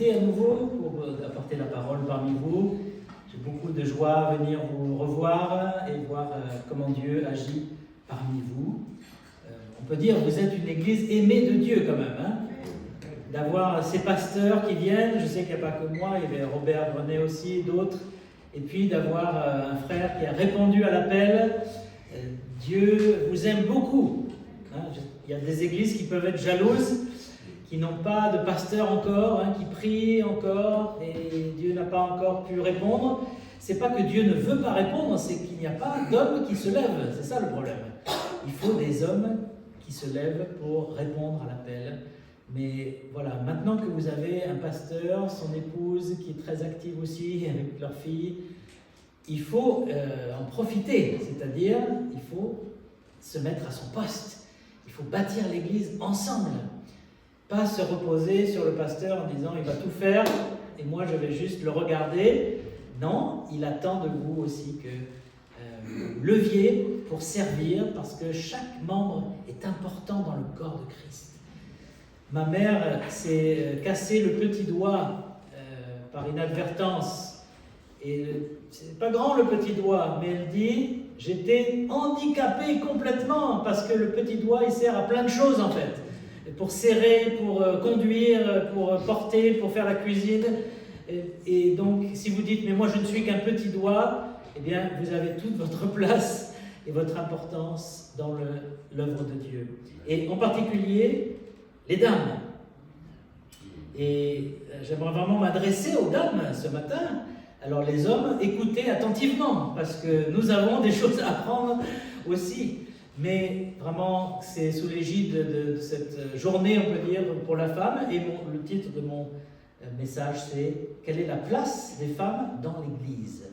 invité à nouveau pour apporter la parole parmi vous. J'ai beaucoup de joie à venir vous revoir et voir comment Dieu agit parmi vous. On peut dire que vous êtes une église aimée de Dieu quand même, hein? D'avoir ces pasteurs qui viennent, je sais qu'il n'y a pas que moi, il y avait Robert Grenet aussi et d'autres, et puis d'avoir un frère qui a répondu à l'appel. Dieu vous aime beaucoup. Hein? Il y a des églises qui peuvent être jalouses, qui n'ont pas de pasteur encore, hein, qui prient encore, et Dieu n'a pas encore pu répondre. C'est pas que Dieu ne veut pas répondre, c'est qu'il n'y a pas d'hommes qui se lèvent. C'est ça le problème. Il faut des hommes qui se lèvent pour répondre à l'appel. Mais voilà, maintenant que vous avez un pasteur, son épouse qui est très active aussi avec leur fille, il faut en profiter, c'est-à-dire il faut se mettre à son poste. Il faut bâtir l'église ensemble. Pas se reposer sur le pasteur en disant il va tout faire et moi je vais juste le regarder. Non, il attend de vous aussi que vous leviez pour servir parce que chaque membre est important dans le corps de Christ. Ma mère s'est cassé le petit doigt par inadvertance. Et c'est pas grand le petit doigt, mais elle dit j'étais handicapée complètement parce que le petit doigt il sert à plein de choses en fait. Pour serrer, pour conduire, pour porter, pour faire la cuisine. Et donc si vous dites mais moi je ne suis qu'un petit doigt, eh bien vous avez toute votre place et votre importance dans l'œuvre de Dieu. Et en particulier les dames. Et j'aimerais vraiment m'adresser aux dames ce matin. Alors les hommes, écoutez attentivement, parce que nous avons des choses à apprendre aussi. Mais vraiment, c'est sous l'égide de cette journée, on peut dire, pour la femme. Et le titre de mon message, c'est « Quelle est la place des femmes dans l'Église ?»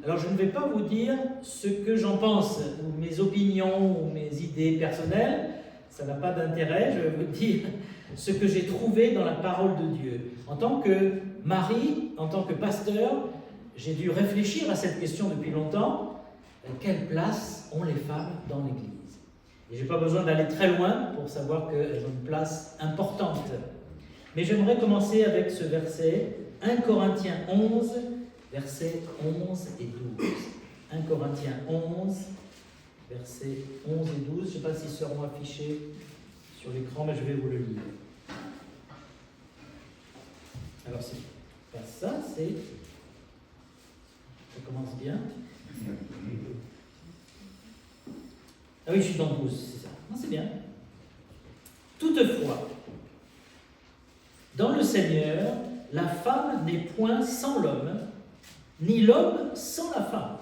Alors je ne vais pas vous dire ce que j'en pense, ou mes opinions, ou mes idées personnelles. Ça n'a pas d'intérêt, je vais vous dire ce que j'ai trouvé dans la parole de Dieu. En tant que mari, en tant que pasteur, j'ai dû réfléchir à cette question depuis longtemps. Quelle place ont les femmes dans l'Église? Et je n'ai pas besoin d'aller très loin pour savoir qu'elles ont une place importante. Mais j'aimerais commencer avec ce verset, 1 Corinthiens 11, versets 11 et 12. 1 Corinthiens 11, versets 11 et 12. Je ne sais pas s'ils seront affichés sur l'écran, mais je vais vous le lire. Alors, c'est pas ça, c'est... Ça commence bien. Ah oui, je suis dans 12, c'est ça. Non, c'est bien. Toutefois, dans le Seigneur, la femme n'est point sans l'homme, ni l'homme sans la femme.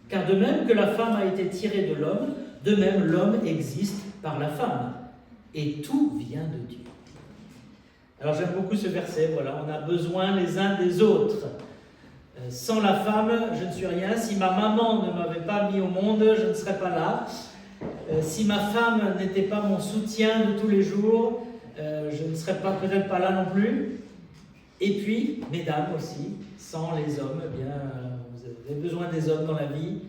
Car de même que la femme a été tirée de l'homme, de même l'homme existe par la femme. Et tout vient de Dieu. Alors j'aime beaucoup ce verset, voilà, on a besoin les uns des autres. Sans la femme, je ne suis rien. Si ma maman ne m'avait pas mis au monde, je ne serais pas là. Si ma femme n'était pas mon soutien de tous les jours, je ne serais peut-être pas là non plus. Et puis, mesdames aussi, sans les hommes, eh bien, vous avez besoin des hommes dans la vie.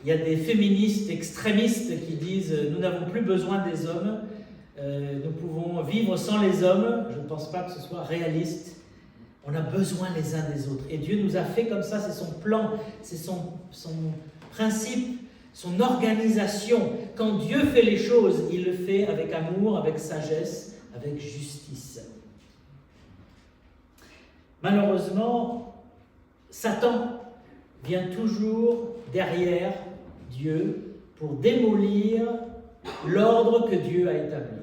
Il y a des féministes extrémistes qui disent « nous n'avons plus besoin des hommes, nous pouvons vivre sans les hommes ». Je ne pense pas que ce soit réaliste. On a besoin les uns des autres. Et Dieu nous a fait comme ça, c'est son plan, c'est son principe, son organisation. Quand Dieu fait les choses, il le fait avec amour, avec sagesse, avec justice. Malheureusement, Satan vient toujours derrière Dieu pour démolir l'ordre que Dieu a établi.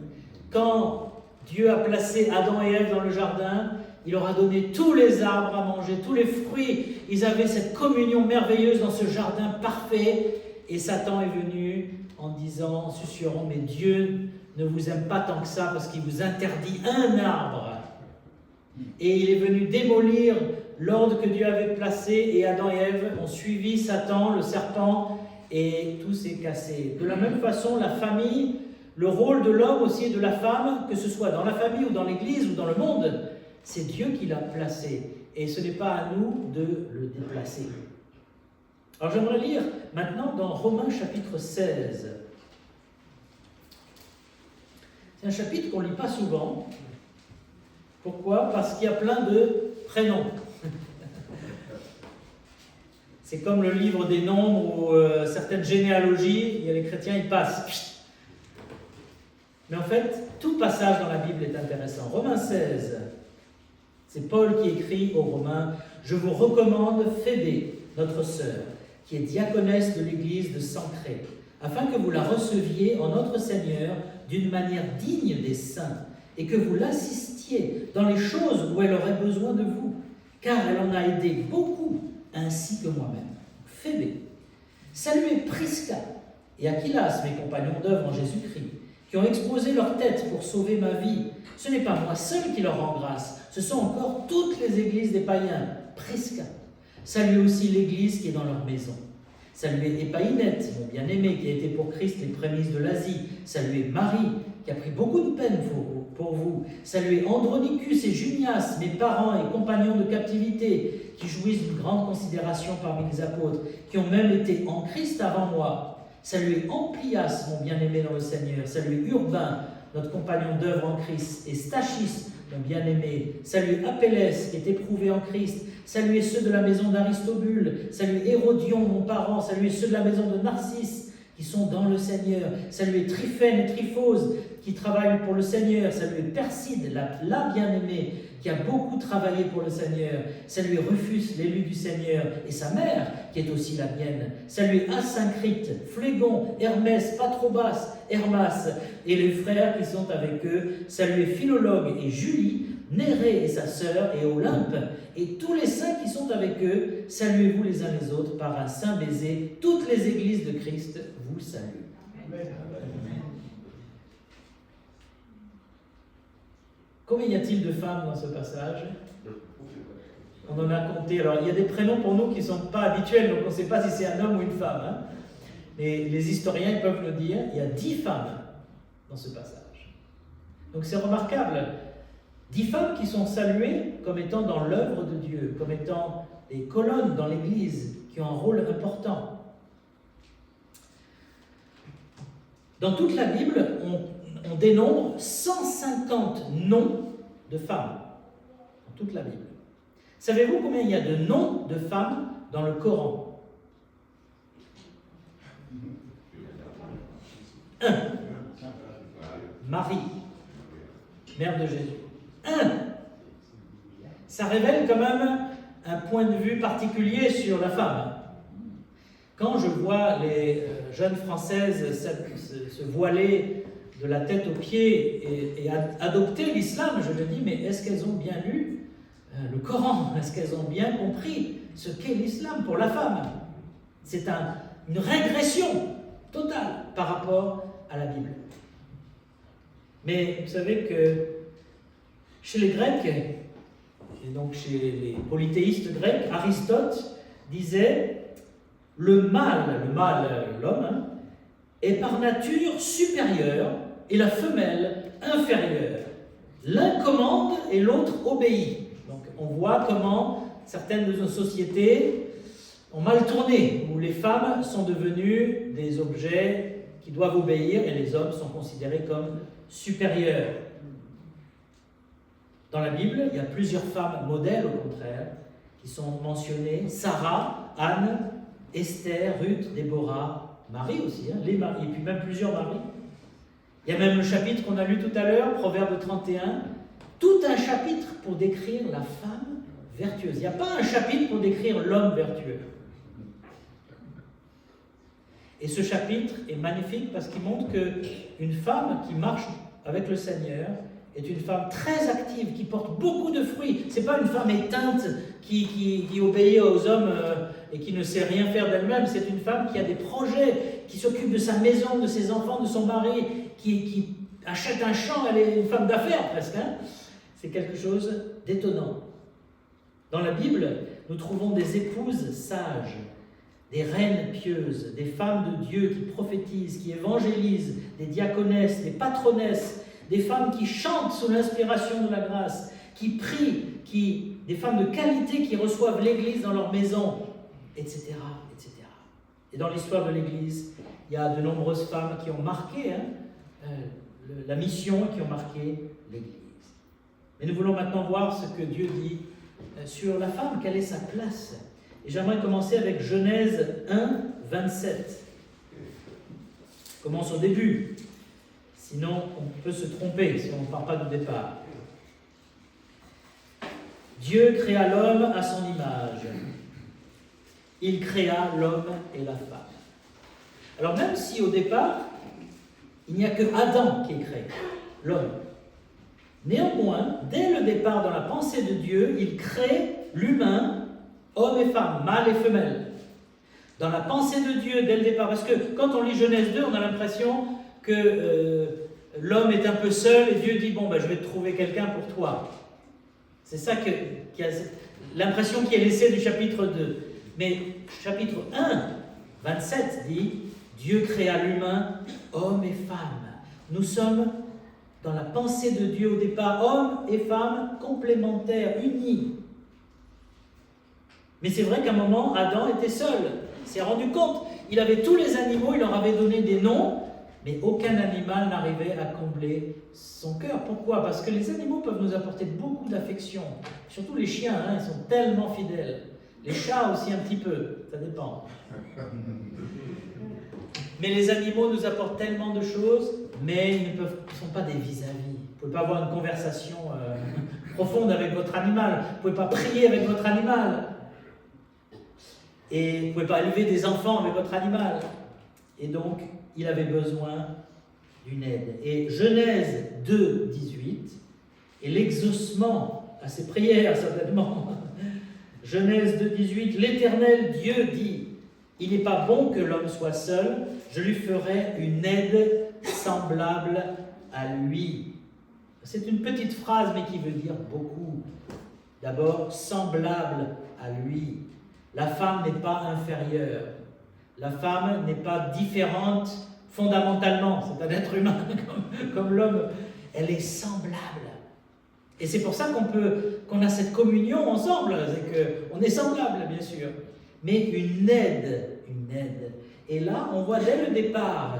Quand Dieu a placé Adam et Ève dans le jardin, il leur a donné tous les arbres à manger, tous les fruits. Ils avaient cette communion merveilleuse dans ce jardin parfait. Et Satan est venu en disant, en susurrant, mais Dieu ne vous aime pas tant que ça parce qu'il vous interdit un arbre. Et il est venu démolir l'ordre que Dieu avait placé et Adam et Ève ont suivi Satan, le serpent, et tout s'est cassé. De la même façon, la famille, le rôle de l'homme aussi et de la femme, que ce soit dans la famille ou dans l'église ou dans le monde, c'est Dieu qui l'a placé et ce n'est pas à nous de le déplacer. Alors j'aimerais lire maintenant dans Romains chapitre 16. C'est un chapitre qu'on ne lit pas souvent. Pourquoi? Parce qu'il y a plein de prénoms. C'est comme le livre des nombres ou certaines généalogies, il y a les chrétiens, ils passent. Mais en fait, tout passage dans la Bible est intéressant. Romains 16, c'est Paul qui écrit aux Romains « Je vous recommande Phébé, notre sœur, qui est diaconesse de l'église de Sancrée, afin que vous la receviez en notre Seigneur d'une manière digne des saints, et que vous l'assistiez dans les choses où elle aurait besoin de vous, car elle en a aidé beaucoup, ainsi que moi-même. » Phébé. Saluez Prisca et Aquilas, mes compagnons d'œuvre en Jésus-Christ, qui ont exposé leur tête pour sauver ma vie. Ce n'est pas moi seul qui leur rend grâce, ce sont encore toutes les églises des païens. Prisca. Saluez aussi l'église qui est dans leur maison. Saluez Épaïnette, mon bien-aimé, qui a été pour Christ les prémices de l'Asie. Saluez Marie, qui a pris beaucoup de peine pour vous. Saluez Andronicus et Junias, mes parents et compagnons de captivité, qui jouissent d'une grande considération parmi les apôtres, qui ont même été en Christ avant moi. Saluez Amplias, mon bien-aimé dans le Seigneur. Saluez Urbain, notre compagnon d'œuvre en Christ, et Stachys, mon bien-aimé. Saluez Apelles, qui est éprouvé en Christ. Saluez ceux de la maison d'Aristobule. Saluez Hérodion, mon parent. Saluez ceux de la maison de Narcisse, qui sont dans le Seigneur. Saluez Tryphène et Tryphose, qui travaillent pour le Seigneur. Saluez Perside, la bien-aimée, qui a beaucoup travaillé pour le Seigneur. Saluez Rufus, l'élu du Seigneur, et sa mère, qui est aussi la mienne. Saluez Asyncrite, Phlégon, Hermès, Patrobas, Hermas, et les frères qui sont avec eux. Saluez Philologue et Julie, Nérée et sa sœur, et Olympe, et tous les saints qui sont avec eux. Saluez-vous les uns les autres par un saint baiser. Toutes les églises de Christ vous saluent. Amen. Combien y a-t-il de femmes dans ce passage? On en a compté. Alors, il y a des prénoms pour nous qui ne sont pas habituels, donc on ne sait pas si c'est un homme ou une femme. Hein. Mais les historiens ils peuvent le dire, il y a 10 femmes dans ce passage. Donc c'est remarquable. 10 femmes qui sont saluées comme étant dans l'œuvre de Dieu, comme étant des colonnes dans l'Église, qui ont un rôle important. Dans toute la Bible, on dénombre 150 noms de femmes. Dans toute la Bible. Savez-vous combien il y a de noms de femmes dans le Coran? 1. Marie, mère de Jésus. 1. Ça révèle quand même un point de vue particulier sur la femme. Quand je vois les jeunes Françaises se voiler de la tête aux pieds et adopter l'islam, je me dis, mais est-ce qu'elles ont bien lu le Coran? Est-ce qu'elles ont bien compris ce qu'est l'islam pour la femme? C'est une régression totale par rapport à la Bible. Mais vous savez que chez les Grecs, et donc chez les polythéistes grecs, Aristote disait le mâle, l'homme, hein, est par nature supérieur et la femelle inférieure. L'un commande et l'autre obéit. Donc on voit comment certaines de nos sociétés ont mal tourné, où les femmes sont devenues des objets qui doivent obéir et les hommes sont considérés comme supérieurs. Dans la Bible, il y a plusieurs femmes modèles, au contraire, qui sont mentionnées. Sarah, Anne, Esther, Ruth, Déborah, Marie aussi, hein, les maris, et puis même plusieurs maris. Il y a même le chapitre qu'on a lu tout à l'heure, Proverbe 31, tout un chapitre pour décrire la femme vertueuse. Il n'y a pas un chapitre pour décrire l'homme vertueux. Et ce chapitre est magnifique parce qu'il montre qu'une femme qui marche avec le Seigneur est une femme très active, qui porte beaucoup de fruits. Ce n'est pas une femme éteinte qui obéit aux hommes et qui ne sait rien faire d'elle-même. C'est une femme qui a des projets, qui s'occupe de sa maison, de ses enfants, de son mari, qui achète un champ. Elle est une femme d'affaires presque. Hein. C'est quelque chose d'étonnant. Dans la Bible, nous trouvons des épouses sages, des reines pieuses, des femmes de Dieu qui prophétisent, qui évangélisent, des diaconesses, des patronnesses, des femmes qui chantent sous l'inspiration de la grâce, qui prient, des femmes de qualité qui reçoivent l'Église dans leur maison, etc., etc. Et dans l'histoire de l'Église, il y a de nombreuses femmes qui ont marqué la mission, qui ont marqué l'Église. Mais nous voulons maintenant voir ce que Dieu dit sur la femme, quelle est sa place. Et j'aimerais commencer avec Genèse 1, 27. Je commence au début. Sinon, on peut se tromper si on ne part pas du départ. Dieu créa l'homme à son image. Il créa l'homme et la femme. Alors même si au départ, il n'y a que Adam qui est créé, l'homme. Néanmoins, dès le départ dans la pensée de Dieu, il crée l'humain, homme et femme, mâle et femelle. Dans la pensée de Dieu, dès le départ, parce que quand on lit Genèse 2, on a l'impression que l'homme est un peu seul et Dieu dit, bon, je vais te trouver quelqu'un pour toi. C'est ça qui a l'impression qui est laissée du chapitre 2. Mais chapitre 1, 27 dit, Dieu créa l'humain, homme et femme. Nous sommes dans la pensée de Dieu au départ, hommes et femmes complémentaires, unis. Mais c'est vrai qu'à un moment, Adam était seul. Il s'est rendu compte. Il avait tous les animaux, il leur avait donné des noms, mais aucun animal n'arrivait à combler son cœur. Pourquoi? Parce que les animaux peuvent nous apporter beaucoup d'affection. Surtout les chiens, ils sont tellement fidèles. Les chats aussi un petit peu, ça dépend. Mais les animaux nous apportent tellement de choses, mais ils ne sont pas des vis-à-vis. Vous ne pouvez pas avoir une conversation profonde avec votre animal. Vous ne pouvez pas prier avec votre animal. Et vous ne pouvez pas élever des enfants avec votre animal. Et donc, il avait besoin d'une aide. Et Genèse 2, 18, et l'exaucement à ses prières, certainement. Genèse 2, 18, l'Éternel Dieu dit, il n'est pas bon que l'homme soit seul, je lui ferai une aide semblable à lui. C'est une petite phrase, mais qui veut dire beaucoup. D'abord, semblable à lui. La femme n'est pas inférieure. La femme n'est pas différente fondamentalement. C'est un être humain comme l'homme. Elle est semblable. Et c'est pour ça qu'on a cette communion ensemble. C'est qu'on est semblable, bien sûr. Mais une aide. Et là, on voit dès le départ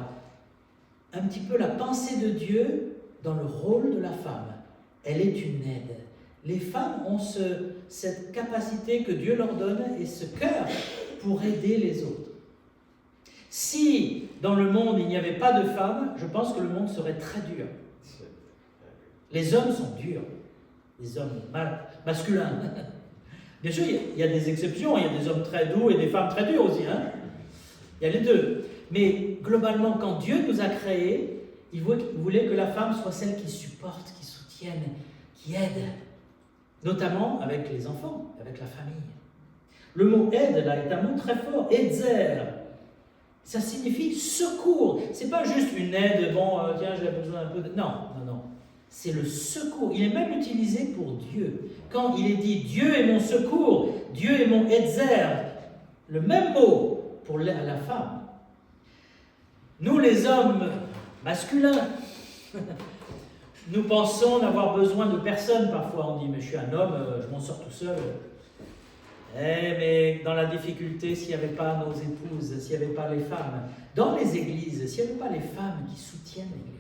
un petit peu la pensée de Dieu dans le rôle de la femme. Elle est une aide. Les femmes ont cette capacité que Dieu leur donne et ce cœur pour aider les autres. Si dans le monde il n'y avait pas de femmes, je pense que le monde serait très dur. Les hommes sont durs, les hommes masculins. Bien sûr, il y a des exceptions, il y a des hommes très doux et des femmes très dures aussi. Il y a les deux. Mais globalement, quand Dieu nous a créés, il voulait que la femme soit celle qui supporte, qui soutienne, qui aide. Notamment avec les enfants, avec la famille. Le mot aide, là, est un mot très fort, edzer. Ça signifie secours. C'est pas juste une aide, tiens, j'ai besoin un peu de... Non. C'est le secours. Il est même utilisé pour Dieu. Quand il est dit Dieu est mon secours, Dieu est mon edzer, le même mot pour la femme. Nous, les hommes masculins, nous pensons n'avoir besoin de personne parfois. On dit, mais je suis un homme, je m'en sors tout seul. Mais dans la difficulté, s'il n'y avait pas nos épouses, s'il n'y avait pas les femmes, dans les églises, s'il n'y avait pas les femmes qui soutiennent l'église,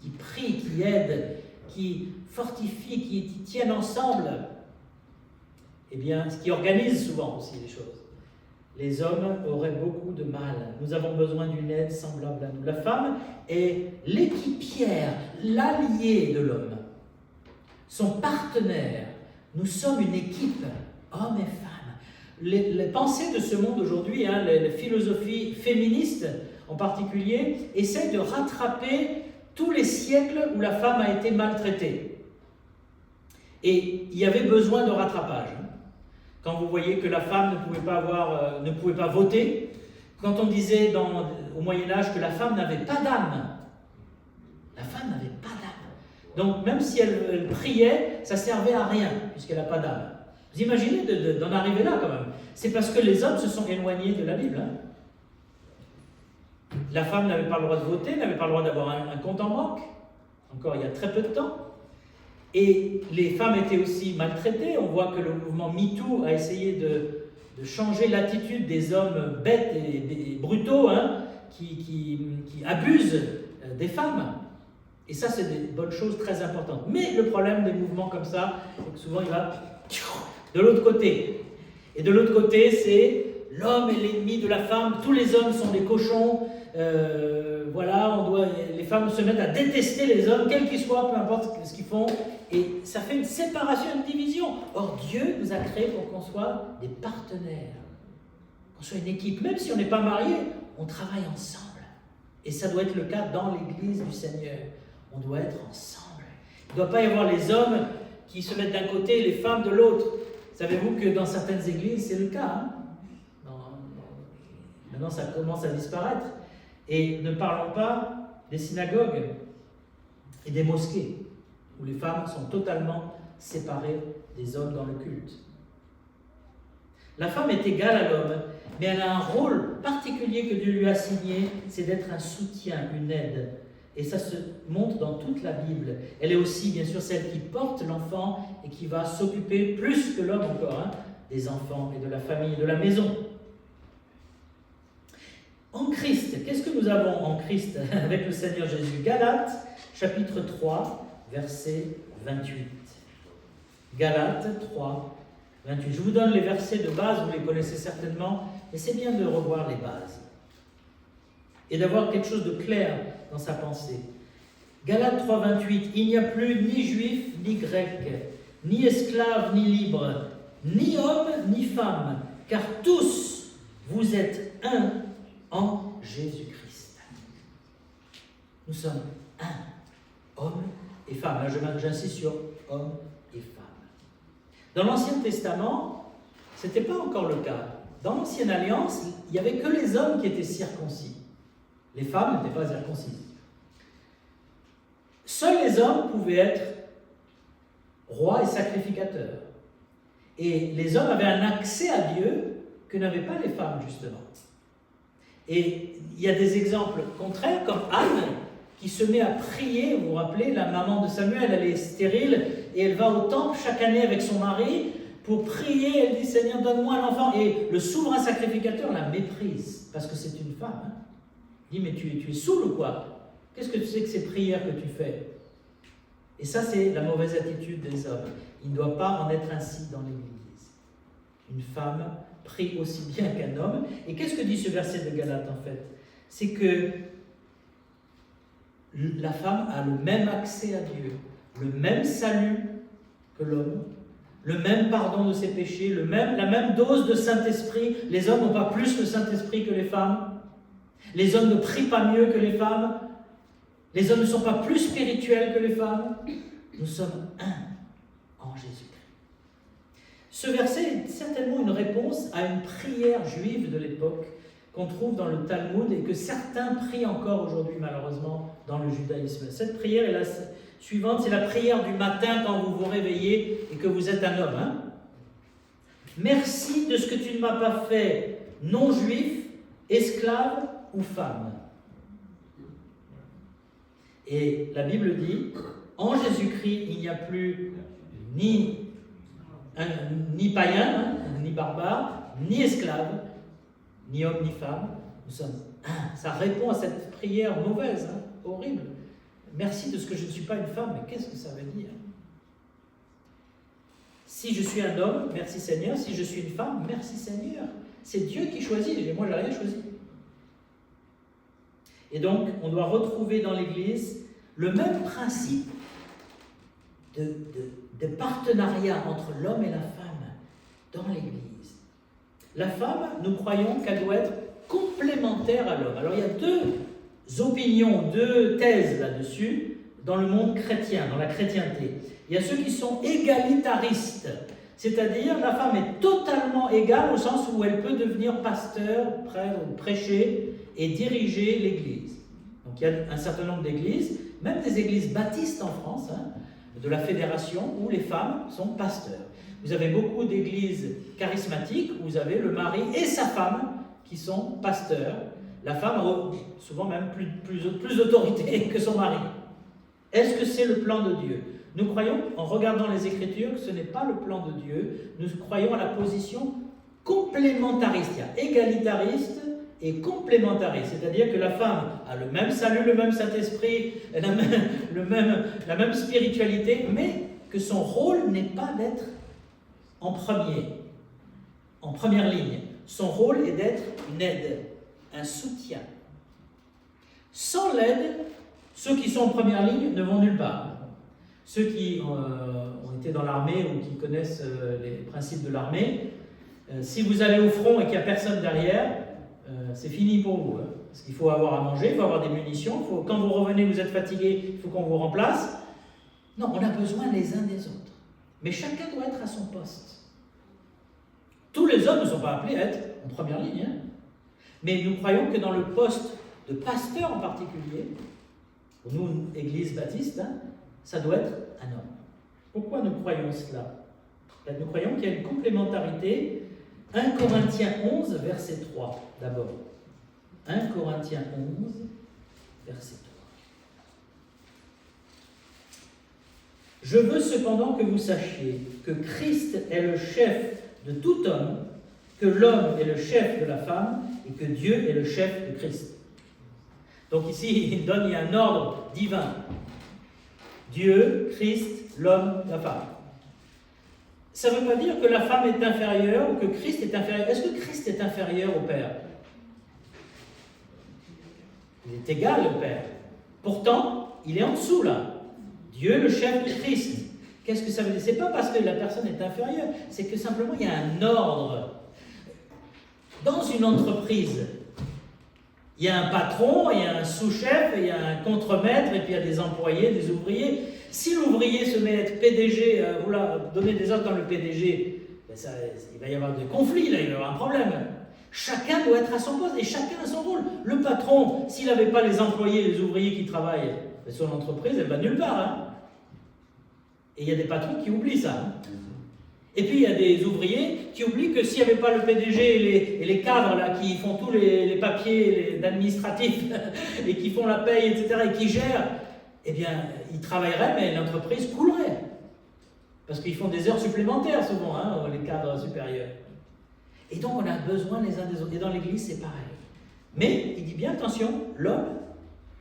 qui prient, qui aident, qui fortifient, qui tiennent ensemble, eh bien, ce qui organise souvent aussi les choses, les hommes auraient beaucoup de mal. Nous avons besoin d'une aide semblable à nous. La femme est l'équipière, l'allié de l'homme, son partenaire. Nous sommes une équipe, hommes et femmes. Les pensées de ce monde aujourd'hui, les philosophies féministes en particulier, essaient de rattraper tous les siècles où la femme a été maltraitée. Et il y avait besoin de rattrapage. Quand vous voyez que la femme ne pouvait pas voter, quand on disait au Moyen-Âge que la femme n'avait pas d'âme, la femme n'avait pas d'âme. Donc même si elle priait, ça ne servait à rien, puisqu'elle n'a pas d'âme. Vous imaginez d'en arriver là quand même. C'est parce que les hommes se sont éloignés de la Bible. La femme n'avait pas le droit de voter, n'avait pas le droit d'avoir un compte en banque, encore il y a très peu de temps. Et les femmes étaient aussi maltraitées. On voit que le mouvement MeToo a essayé de changer l'attitude des hommes bêtes et brutaux qui abusent des femmes. Et ça, c'est des bonnes choses très importantes. Mais le problème des mouvements comme ça, c'est que souvent il va de l'autre côté. Et de l'autre côté, c'est l'homme est l'ennemi de la femme, tous les hommes sont des cochons, voilà, les femmes se mettent à détester les hommes, quels qu'ils soient, peu importe ce qu'ils font, et ça fait une séparation, une division. Or, Dieu nous a créés pour qu'on soit des partenaires, qu'on soit une équipe, même si on n'est pas mariés, on travaille ensemble. Et ça doit être le cas dans l'Église du Seigneur. On doit être ensemble. Il ne doit pas y avoir les hommes qui se mettent d'un côté et les femmes de l'autre. Savez-vous que dans certaines églises, c'est le cas, hein? Maintenant, ça commence à disparaître. Et ne parlons pas des synagogues et des mosquées, où les femmes sont totalement séparées des hommes dans le culte. La femme est égale à l'homme, mais elle a un rôle particulier que Dieu lui a assigné, c'est d'être un soutien, une aide. Et ça se montre dans toute la Bible. Elle est aussi, bien sûr, celle qui porte l'enfant et qui va s'occuper, plus que l'homme encore, hein, des enfants et de la famille, de la maison. En Christ, qu'est-ce que nous avons en Christ avec le Seigneur Jésus? Galates, chapitre 3, verset 28. Galates 3, 28. Je vous donne les versets de base, vous les connaissez certainement, mais c'est bien de revoir les bases et d'avoir quelque chose de clair dans sa pensée. Galates 3, 28. Il n'y a plus ni juif, ni grec, ni esclave, ni libre, ni homme, ni femme, car tous vous êtes un en Jésus-Christ. Nous sommes un, homme et femme. Là, j'insiste sur homme et femme. Dans l'Ancien Testament, ce n'était pas encore le cas. Dans l'Ancienne Alliance, il n'y avait que les hommes qui étaient circoncis. Les femmes n'étaient pas circoncises. Seuls les hommes pouvaient être rois et sacrificateurs. Et les hommes avaient un accès à Dieu que n'avaient pas les femmes, justement. Et il y a des exemples contraires, comme Anne, qui se met à prier. Vous vous rappelez, la maman de Samuel, elle est stérile, et elle va au temple chaque année avec son mari pour prier. Elle dit, Seigneur, donne-moi un enfant. Et le souverain sacrificateur la méprise, parce que c'est une femme. Hein. Il dit, mais tu es saoul ou quoi? Qu'est-ce que tu sais que ces prières que tu fais? Et ça, c'est la mauvaise attitude des hommes. Il ne doit pas en être ainsi dans l'Église. Une femme prie aussi bien qu'un homme. Et qu'est-ce que dit ce verset de Galates, en fait? C'est que la femme a le même accès à Dieu, le même salut que l'homme, le même pardon de ses péchés, la même dose de Saint-Esprit. Les hommes n'ont pas plus le Saint-Esprit que les femmes. Les hommes ne prient pas mieux que les femmes. Les hommes ne sont pas plus spirituels que les femmes. Nous sommes un en Jésus-Christ. Ce verset est certainement une réponse à une prière juive de l'époque qu'on trouve dans le Talmud et que certains prient encore aujourd'hui, malheureusement, dans le judaïsme. Cette prière est la suivante, c'est la prière du matin quand vous vous réveillez et que vous êtes un homme. Hein? Merci de ce que tu ne m'as pas fait non-juif, esclave ou femme. Et la Bible dit, en Jésus-Christ, il n'y a plus ni païen, hein, ni barbare, ni esclave, ni homme, ni femme. Nous sommes un. Ça répond à cette prière mauvaise, hein, horrible. Merci de ce que je ne suis pas une femme, mais qu'est-ce que ça veut dire? Si je suis un homme, merci Seigneur. Si je suis une femme, merci Seigneur. C'est Dieu qui choisit, et moi je n'ai rien choisi. Et donc, on doit retrouver dans l'Église le même principe de partenariat entre l'homme et la femme dans l'Église. La femme, nous croyons qu'elle doit être complémentaire à l'homme. Alors, il y a deux opinions, deux thèses là-dessus dans le monde chrétien, dans la chrétienté. Il y a ceux qui sont égalitaristes, c'est-à-dire la femme est totalement égale au sens où elle peut devenir pasteur, prêtre, prêcher et diriger l'Église. Donc il y a un certain nombre d'églises, même des églises baptistes en France, hein, de la fédération, où les femmes sont pasteurs. Vous avez beaucoup d'églises charismatiques où vous avez le mari et sa femme qui sont pasteurs. La femme a souvent même plus d'autorité que son mari. Est-ce que c'est le plan de Dieu? Nous croyons, en regardant les Écritures, que ce n'est pas le plan de Dieu. Nous croyons à la position complémentariste. Il y a égalitariste et complémentarité, c'est-à-dire que la femme a le même salut, le même Saint-Esprit, la même spiritualité, mais que son rôle n'est pas d'être en première ligne. Son rôle est d'être une aide, un soutien. Sans l'aide, ceux qui sont en première ligne ne vont nulle part. Ceux qui ont été dans l'armée ou qui connaissent les principes de l'armée, si vous allez au front et qu'il n'y a personne derrière, c'est fini pour vous. Parce qu'il faut avoir à manger, il faut avoir des munitions, quand vous revenez, vous êtes fatigué, il faut qu'on vous remplace. Non, on a besoin les uns des autres. Mais chacun doit être à son poste. Tous les hommes ne sont pas appelés à être en première ligne. Mais nous croyons que dans le poste de pasteur en particulier, pour nous, Église baptiste, ça doit être un homme. Pourquoi nous croyons cela? Nous croyons qu'il y a une complémentarité. 1 Corinthiens 11, verset 3, d'abord. 1 Corinthiens 11, verset 3. Je veux cependant que vous sachiez que Christ est le chef de tout homme, que l'homme est le chef de la femme et que Dieu est le chef de Christ. Donc ici, il y a un ordre divin. Dieu, Christ, l'homme, la femme. Ça ne veut pas dire que la femme est inférieure ou que Christ est inférieur. Est-ce que Christ est inférieur au Père? Il est égal au Père. Pourtant, il est en dessous là. Dieu, le chef de Christ. Qu'est-ce que ça veut dire? Ce n'est pas parce que la personne est inférieure, c'est que simplement il y a un ordre. Dans une entreprise, il y a un patron, il y a un sous-chef, il y a un contremaître, et puis il y a des employés, des ouvriers. Si l'ouvrier se met à être PDG, vouloir donner des ordres dans le PDG, ben il va y avoir des conflits, là, il va y avoir un problème. Chacun doit être à son poste et chacun a son rôle. Le patron, s'il n'avait pas les employés et les ouvriers qui travaillent, ben son entreprise, elle va nulle part. Et il y a des patrons qui oublient ça. Et puis il y a des ouvriers qui oublient que s'il n'y avait pas le PDG et les cadres là, qui font tous les papiers administratifs et qui font la paye, etc., et qui gèrent, eh bien, ils travailleraient, mais l'entreprise coulerait. Parce qu'ils font des heures supplémentaires souvent, les cadres supérieurs. Et donc on a besoin les uns des autres. Et dans l'Église, c'est pareil. Mais il dit bien, attention, l'homme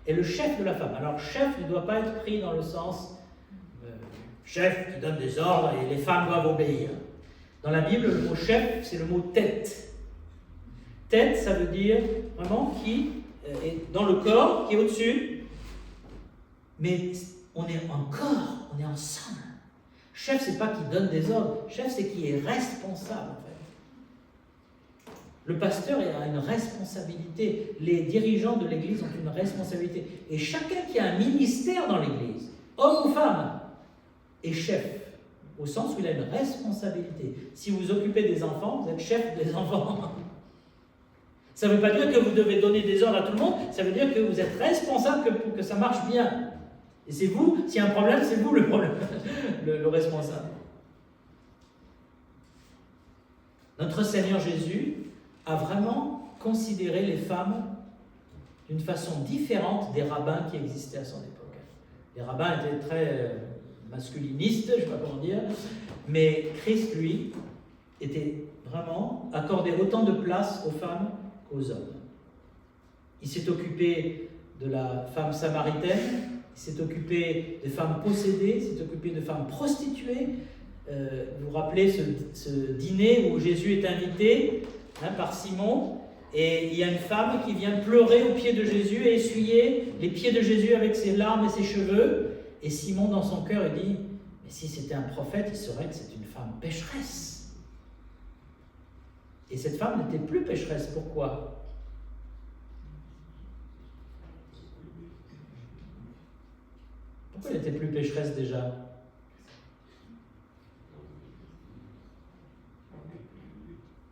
est le chef de la femme. Alors chef ne doit pas être pris dans le sens chef qui donne des ordres et les femmes doivent obéir. Dans la Bible, le mot chef, c'est le mot tête. Tête, ça veut dire vraiment qui est dans le corps, qui est au-dessus. Mais on est en corps, on est ensemble. Chef, c'est pas qui donne des ordres. Chef, c'est qui est responsable, en fait. Le pasteur a une responsabilité. Les dirigeants de l'Église ont une responsabilité. Et chacun qui a un ministère dans l'Église, homme ou femme, est chef, au sens où il a une responsabilité. Si vous occupez des enfants, vous êtes chef des enfants. Ça ne veut pas dire que vous devez donner des ordres à tout le monde, ça veut dire que vous êtes responsable pour que ça marche bien. Et c'est vous, s'il y a un problème, c'est vous le problème, le responsable. Notre Seigneur Jésus a vraiment considéré les femmes d'une façon différente des rabbins qui existaient à son époque. Les rabbins étaient très masculiniste, je ne sais pas comment dire, mais Christ, lui, était vraiment accordé autant de place aux femmes qu'aux hommes. Il s'est occupé de la femme samaritaine, il s'est occupé des femmes possédées, il s'est occupé de femmes prostituées. Vous vous rappelez ce dîner où Jésus est invité par Simon, et il y a une femme qui vient pleurer aux pieds de Jésus et essuyer les pieds de Jésus avec ses larmes et ses cheveux. Et Simon, dans son cœur, il dit, mais si c'était un prophète, il saurait que c'est une femme pécheresse. Et cette femme n'était plus pécheresse. Pourquoi? Pourquoi elle n'était plus pécheresse déjà?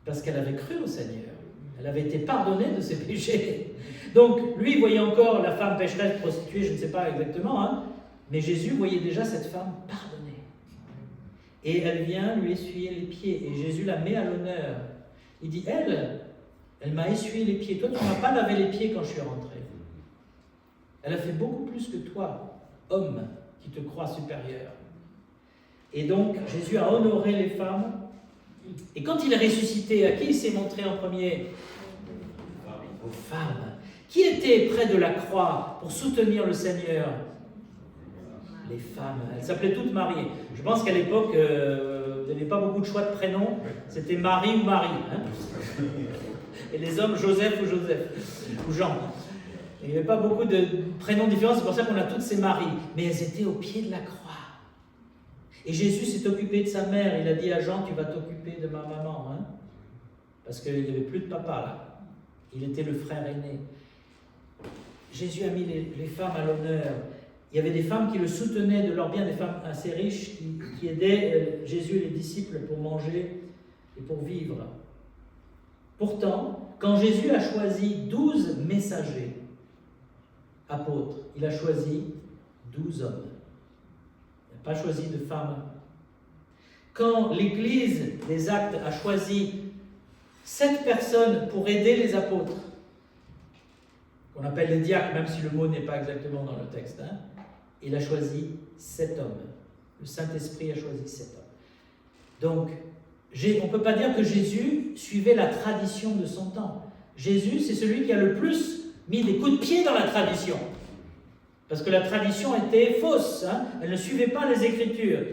Parce qu'elle avait cru au Seigneur. Elle avait été pardonnée de ses péchés. Donc, lui, il voyait encore la femme pécheresse, prostituée, je ne sais pas exactement, mais Jésus voyait déjà cette femme pardonnée. Et elle vient lui essuyer les pieds. Et Jésus la met à l'honneur. Il dit, elle m'a essuyé les pieds. Toi, tu ne m'as pas lavé les pieds quand je suis rentré. Elle a fait beaucoup plus que toi, homme, qui te crois supérieur. Et donc, Jésus a honoré les femmes. Et quand il est ressuscité, à qui il s'est montré en premier? aux femmes. Qui était près de la croix pour soutenir le Seigneur? Les femmes. Elles s'appelaient toutes Marie. Je pense qu'à l'époque, vous n'avez pas beaucoup de choix de prénoms. C'était Marie ou Marie. Hein, et les hommes, Joseph ou Joseph. Ou Jean. Il n'y avait pas beaucoup de prénoms différents. C'est pour ça qu'on a toutes ces Maries. Mais elles étaient au pied de la croix. Et Jésus s'est occupé de sa mère. Il a dit à Jean, tu vas t'occuper de ma maman. Hein, parce qu'il n'y avait plus de papa là. Il était le frère aîné. Jésus a mis les femmes à l'honneur. Il y avait des femmes qui le soutenaient de leur bien, des femmes assez riches qui aidaient Jésus et les disciples pour manger et pour vivre. Pourtant, quand Jésus a choisi 12 messagers, apôtres, il a choisi 12 hommes. Il n'a pas choisi de femmes. Quand l'Église des Actes a choisi 7 personnes pour aider les apôtres, qu'on appelle les diacres, même si le mot n'est pas exactement dans le texte, hein, il a choisi 7 hommes. Le Saint-Esprit a choisi 7 hommes. Donc, on ne peut pas dire que Jésus suivait la tradition de son temps. Jésus, c'est celui qui a le plus mis des coups de pied dans la tradition. Parce que la tradition était fausse, hein, elle ne suivait pas les Écritures.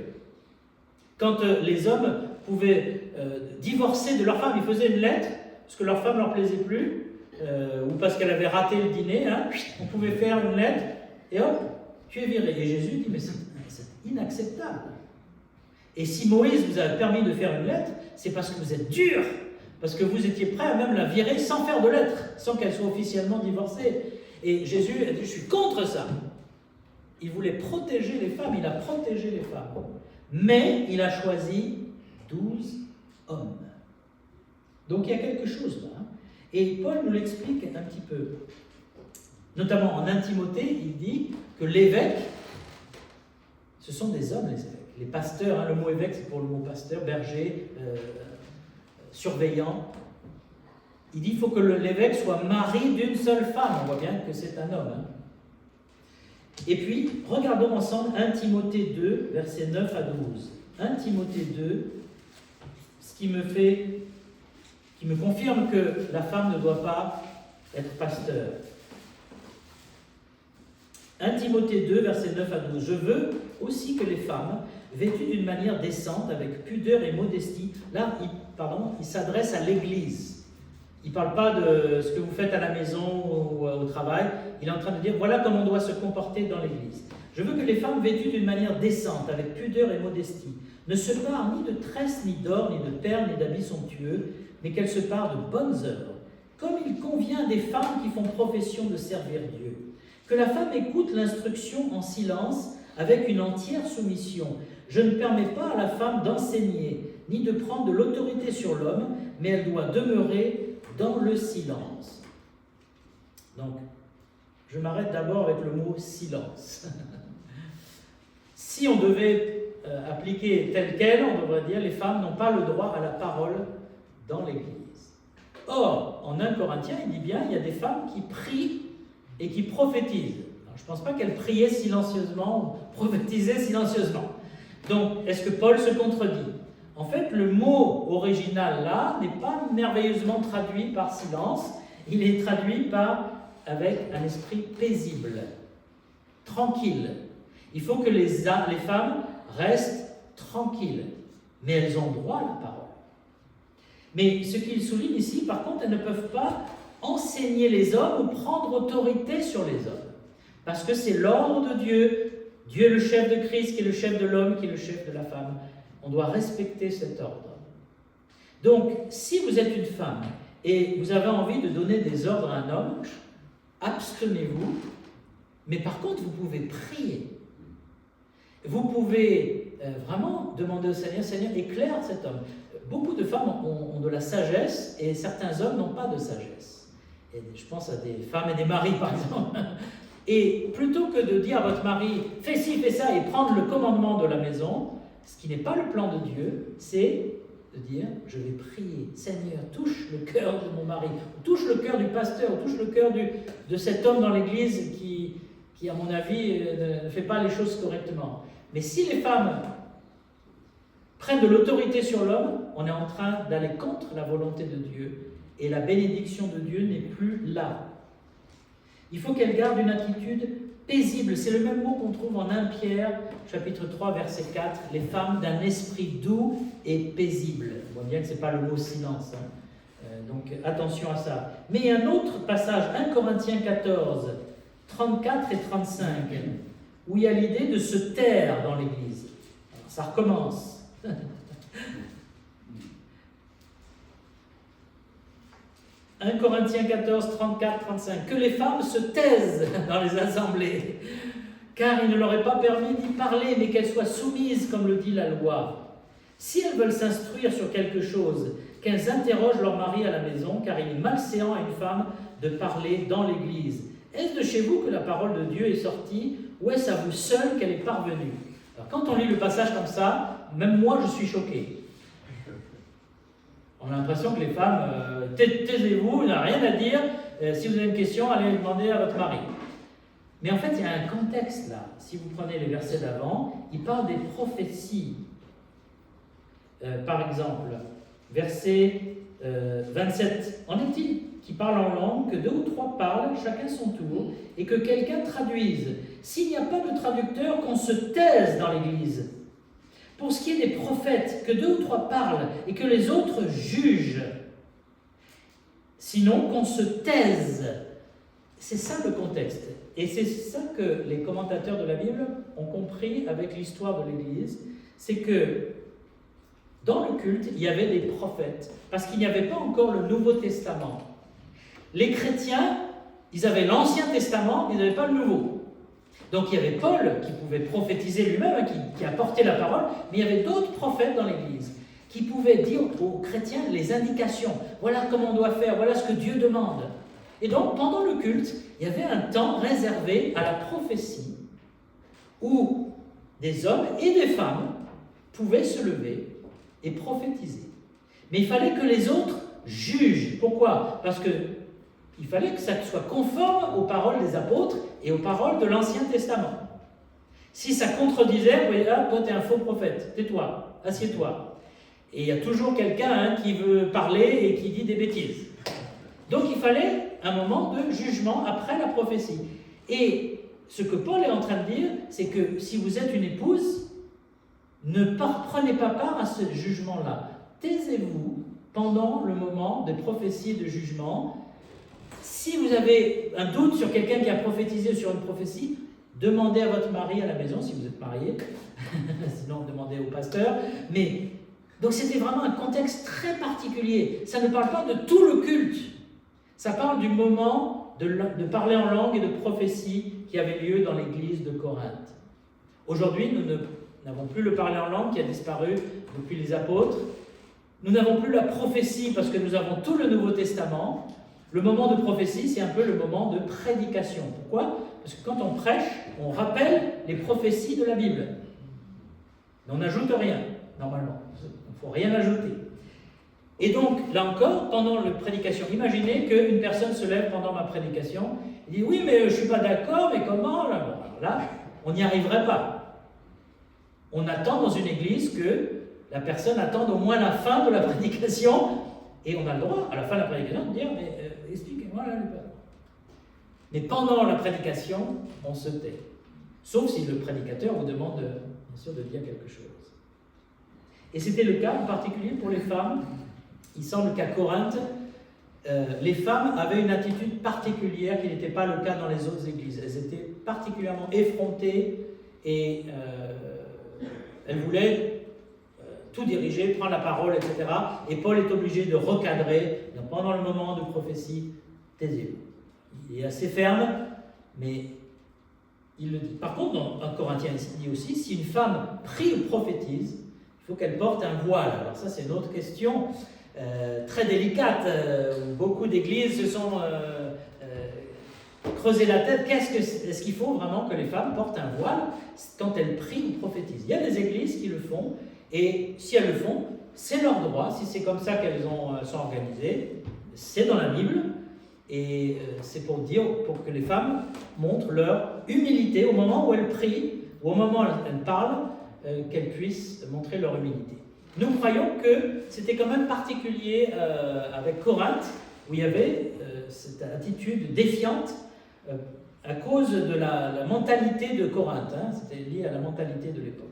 Quand les hommes pouvaient divorcer de leur femme, ils faisaient une lettre, parce que leur femme ne leur plaisait plus, ou parce qu'elle avait raté le dîner, hein, on pouvait faire une lettre, et hop, tu es viré. Et Jésus dit, mais c'est inacceptable. Et si Moïse vous a permis de faire une lettre, c'est parce que vous êtes dur, parce que vous étiez prêt à même la virer sans faire de lettre, sans qu'elle soit officiellement divorcée. Et Jésus a dit, je suis contre ça. Il voulait protéger les femmes, il a protégé les femmes. Mais il a choisi 12 hommes. Donc il y a quelque chose là. Hein. Et Paul nous l'explique un petit peu. Notamment en Timothée, il dit que l'évêque, ce sont des hommes, les évêques. Les pasteurs, hein, le mot évêque, c'est pour le mot pasteur, berger, surveillant. Il dit qu'il faut que l'évêque soit mari d'une seule femme. On voit bien que c'est un homme. Hein. Et puis, regardons ensemble 1 Timothée 2, versets 9 à 12. 1 Timothée 2, ce qui me confirme que la femme ne doit pas être pasteur. 1 Timothée 2, versets 9 à 12. Je veux aussi que les femmes, vêtues d'une manière décente, avec pudeur et modestie, là, il s'adresse à l'Église. Il ne parle pas de ce que vous faites à la maison ou au travail. Il est en train de dire, voilà comment on doit se comporter dans l'Église. Je veux que les femmes vêtues d'une manière décente, avec pudeur et modestie, ne se parent ni de tresses, ni d'or, ni de perles, ni d'habits somptueux, mais qu'elles se parent de bonnes œuvres, comme il convient des femmes qui font profession de servir Dieu. Que la femme écoute l'instruction en silence, avec une entière soumission. Je ne permets pas à la femme d'enseigner, ni de prendre de l'autorité sur l'homme, mais elle doit demeurer dans le silence. Donc, je m'arrête d'abord avec le mot silence. Si on devait appliquer tel quel, on devrait dire les femmes n'ont pas le droit à la parole dans l'Église. Or, en 1 Corinthiens, il dit bien, il y a des femmes qui prient et qui prophétisent. Alors, je ne pense pas qu'elles priaient silencieusement ou prophétisaient silencieusement. Donc, est-ce que Paul se contredit? En fait, le mot original là n'est pas merveilleusement traduit par silence, il est traduit avec un esprit paisible, tranquille. Il faut que les femmes restent tranquilles, mais elles ont droit à la parole. Mais ce qu'il souligne ici, par contre, elles ne peuvent pas enseigner les hommes ou prendre autorité sur les hommes, parce que c'est l'ordre de Dieu. Dieu est le chef de Christ, qui est le chef de l'homme, qui est le chef de la femme. On doit respecter cet ordre. Donc, si vous êtes une femme et vous avez envie de donner des ordres à un homme, abstenez-vous, mais par contre, vous pouvez prier. Vous pouvez vraiment demander au Seigneur, Seigneur, éclaire cet homme. Beaucoup de femmes ont de la sagesse et certains hommes n'ont pas de sagesse. Et je pense à des femmes et des maris, par exemple. Et plutôt que de dire à votre mari, fais ci, fais ça, et prendre le commandement de la maison, ce qui n'est pas le plan de Dieu, c'est de dire, je vais prier, Seigneur, touche le cœur de mon mari, touche le cœur du pasteur, touche le cœur de cet homme dans l'église qui, à mon avis, ne fait pas les choses correctement. Mais si les femmes prennent de l'autorité sur l'homme, on est en train d'aller contre la volonté de Dieu, et la bénédiction de Dieu n'est plus là. Il faut qu'elle garde une attitude paisible. C'est le même mot qu'on trouve en 1 Pierre, chapitre 3, verset 4. Les femmes d'un esprit doux et paisible. On voit bien que ce n'est pas le mot silence. Donc attention à ça. Mais il y a un autre passage, 1 Corinthiens 14, 34 et 35, où il y a l'idée de se taire dans l'Église. Alors, ça recommence. 1 Corinthiens 14, 34, 35. Que les femmes se taisent dans les assemblées, car il ne leur est pas permis d'y parler, mais qu'elles soient soumises, comme le dit la loi. Si elles veulent s'instruire sur quelque chose, qu'elles interrogent leur mari à la maison, car il est malséant à une femme de parler dans l'Église. Est-ce de chez vous que la parole de Dieu est sortie, ou est-ce à vous seul qu'elle est parvenue? Alors quand on lit le passage comme ça, même moi je suis choqué. On a l'impression que les femmes, taisez-vous, il n'y a rien à dire, si vous avez une question, allez demander à votre mari. Mais en fait, il y a un contexte là. Si vous prenez les versets d'avant, il parle des prophéties. Par exemple, verset 27. En est-il qui parle en langue, que 2 ou 3 parlent, chacun son tour, et que quelqu'un traduise? S'il n'y a pas de traducteur, qu'on se taise dans l'Église. Pour ce qui est des prophètes, que 2 ou 3 parlent et que les autres jugent. Sinon, qu'on se taise. C'est ça le contexte. Et c'est ça que les commentateurs de la Bible ont compris avec l'histoire de l'Église. C'est que dans le culte, il y avait des prophètes, parce qu'il n'y avait pas encore le Nouveau Testament. Les chrétiens, ils avaient l'Ancien Testament, mais ils n'avaient pas le Nouveau. Donc il y avait Paul qui pouvait prophétiser lui-même, qui apportait la parole, mais il y avait d'autres prophètes dans l'Église qui pouvaient dire aux chrétiens les indications. Voilà comment on doit faire, voilà ce que Dieu demande. Et donc pendant le culte, il y avait un temps réservé à la prophétie où des hommes et des femmes pouvaient se lever et prophétiser. Mais il fallait que les autres jugent. Pourquoi? Parce que il fallait que ça soit conforme aux paroles des apôtres et aux paroles de l'Ancien Testament. Si ça contredisait, vous voyez là, toi tu es un faux prophète, tais-toi, assieds-toi. Et il y a toujours quelqu'un qui veut parler et qui dit des bêtises. Donc il fallait un moment de jugement après la prophétie. Et ce que Paul est en train de dire, c'est que si vous êtes une épouse, ne prenez pas part à ce jugement-là. Taisez-vous pendant le moment de prophétie et de jugement. Si vous avez un doute sur quelqu'un qui a prophétisé sur une prophétie, demandez à votre mari à la maison, si vous êtes marié, sinon demandez au pasteur. Mais, donc c'était vraiment un contexte très particulier. Ça ne parle pas de tout le culte. Ça parle du moment de parler en langue et de prophétie qui avait lieu dans l'église de Corinthe. Aujourd'hui, nous n'avons plus le parler en langue qui a disparu depuis les apôtres. Nous n'avons plus la prophétie parce que nous avons tout le Nouveau Testament. Le moment de prophétie, c'est un peu le moment de prédication. Pourquoi? Parce que quand on prêche, on rappelle les prophéties de la Bible. Mais on n'ajoute rien, normalement. Il ne faut rien ajouter. Et donc, là encore, pendant la prédication, imaginez qu'une personne se lève pendant ma prédication et dit « Oui, mais je ne suis pas d'accord, mais comment ?» Là, on n'y arriverait pas. On attend dans une église que la personne attende au moins la fin de la prédication et on a le droit, à la fin de la prédication, de dire « Mais expliquez-moi là, mais pendant la prédication, on se tait. Sauf si le prédicateur vous demande, bien sûr, de dire quelque chose. Et c'était le cas en particulier pour les femmes. Il semble qu'à Corinthe, les femmes avaient une attitude particulière qui n'était pas le cas dans les autres églises. Elles étaient particulièrement effrontées et elles voulaient tout diriger, prendre la parole, etc. Et Paul est obligé de recadrer. Donc, pendant le moment de prophétie, taisez-vous. Il est assez ferme, mais il le dit. Par contre, dans Corinthiens, il dit aussi, si une femme prie ou prophétise, il faut qu'elle porte un voile. Alors ça, c'est une autre question très délicate. Beaucoup d'églises se sont creusé la tête. Est-ce qu'il faut vraiment que les femmes portent un voile quand elles prient ou prophétisent? Il y a des églises qui le font, et si elles le font, c'est leur droit. Si c'est comme ça qu'elles sont organisées, c'est dans la Bible. Et c'est pour que les femmes montrent leur humilité au moment où elles prient, ou au moment où elles parlent, qu'elles puissent montrer leur humilité. Nous croyons que c'était quand même particulier avec Corinthe, où il y avait cette attitude défiante à cause de la mentalité de Corinthe. C'était lié à la mentalité de l'époque.